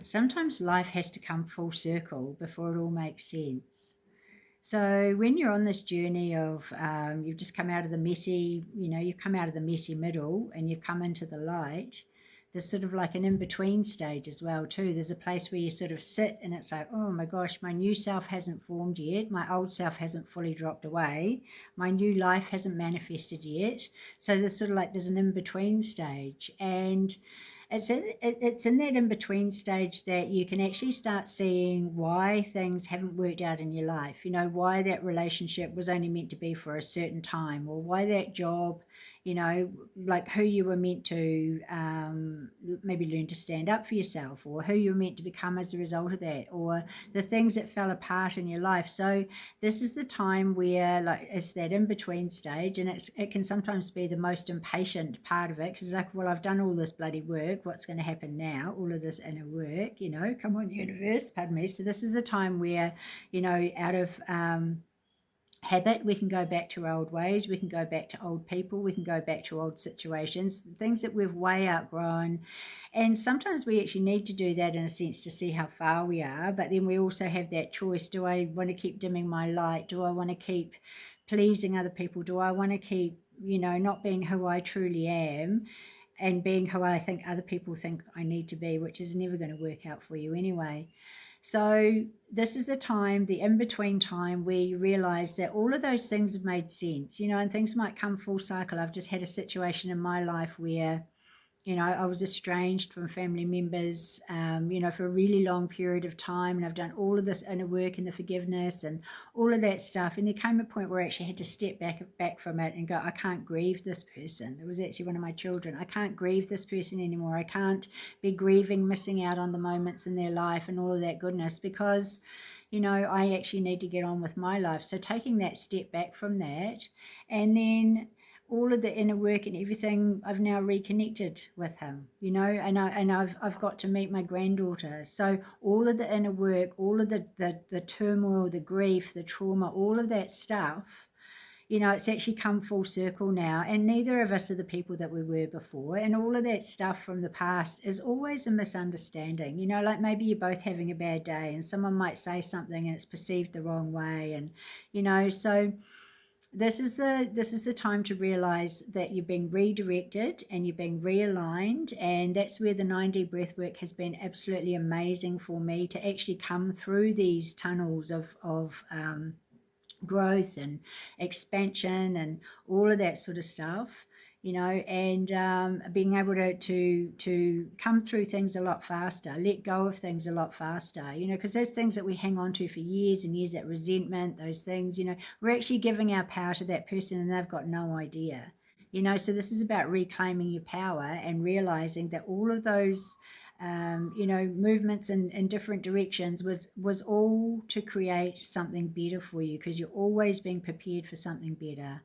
sometimes life has to come full circle before it all makes sense. So when you're on this journey of you've just come out of the messy, you've come out of the messy middle and you've come into the light, there's sort of like an in-between stage as well too. There's a place where you sort of sit and it's like, oh my gosh, my new self hasn't formed yet. My old self hasn't fully dropped away. My new life hasn't manifested yet. So there's sort of like, there's an in-between stage. And it's in that in-between stage that you can actually start seeing why things haven't worked out in your life, why that relationship was only meant to be for a certain time, or why that job, like who you were meant to maybe learn to stand up for yourself, or who you were meant to become as a result of that, or the things that fell apart in your life. So this is the time where, like, it's that in-between stage, and it can sometimes be the most impatient part of it, because it's like, well, I've done all this bloody work, what's going to happen now? All of this inner work, come on, universe, pardon me. So this is the time where, out of habit, we can go back to old ways, we can go back to old people, we can go back to old situations, things that we've way outgrown. And sometimes we actually need to do that in a sense to see how far we are, but then we also have that choice. Do I want to keep dimming my light? Do I want to keep pleasing other people? Do I want to keep, not being who I truly am and being who I think other people think I need to be, which is never going to work out for you anyway. So this is a time, the in-between time, where you realize that all of those things have made sense, and things might come full cycle. I've just had a situation in my life where, I was estranged from family members, for a really long period of time. And I've done all of this inner work and the forgiveness and all of that stuff. And there came a point where I actually had to step back from it and go, I can't grieve this person. It was actually one of my children. I can't grieve this person anymore. I can't be grieving, missing out on the moments in their life and all of that goodness, because I actually need to get on with my life. So taking that step back from that, and then all of the inner work and everything, I've now reconnected with him, and I've got to meet my granddaughter. So all of the inner work, all of the turmoil, the grief, the trauma, all of that stuff, it's actually come full circle now, and neither of us are the people that we were before. And all of that stuff from the past is always a misunderstanding, like maybe you're both having a bad day and someone might say something and it's perceived the wrong way. And, so this is the time to realize that you're being redirected and you're being realigned. And that's where the 9D breathwork has been absolutely amazing for me, to actually come through these tunnels of growth and expansion and all of that sort of stuff, and being able to come through things a lot faster, let go of things a lot faster, because those things that we hang on to for years and years, that resentment, those things, we're actually giving our power to that person and they've got no idea. So this is about reclaiming your power and realizing that all of those movements in different directions was all to create something better for you, because you're always being prepared for something better.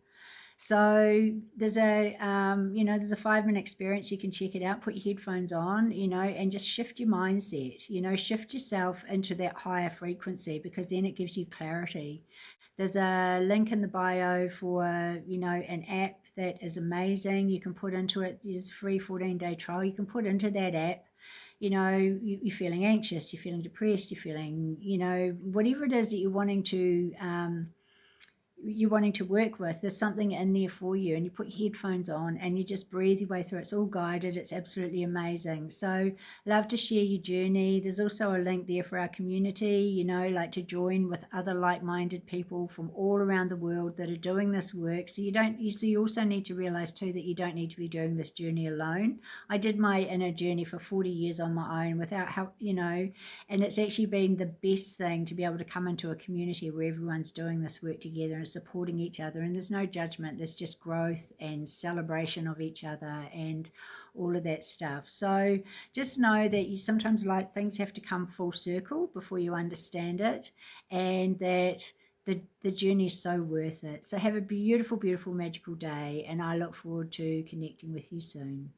So there's a 5-minute experience. You can check it out, put your headphones on, and just shift your mindset, shift yourself into that higher frequency, because then it gives you clarity. There's a link in the bio for, an app that is amazing. You can put into it, there's a free 14-day trial. You can put into that app, you're feeling anxious, you're feeling depressed, you're feeling, whatever it is that you're wanting to work with, there's something in there for you, and you put your headphones on and you just breathe your way through. It's all guided. It's absolutely amazing. So love to share your journey. There's also a link there for our community, like to join with other like-minded people from all around the world that are doing this work. So you also need to realize too that you don't need to be doing this journey alone. I did my inner journey for 40 years on my own without help, and it's actually been the best thing to be able to come into a community where everyone's doing this work together and supporting each other, and there's no judgment, there's just growth and celebration of each other and all of that stuff. So just know that you sometimes, like, things have to come full circle before you understand it, and that the journey is so worth it. So have a beautiful, beautiful, magical day, and I look forward to connecting with you soon.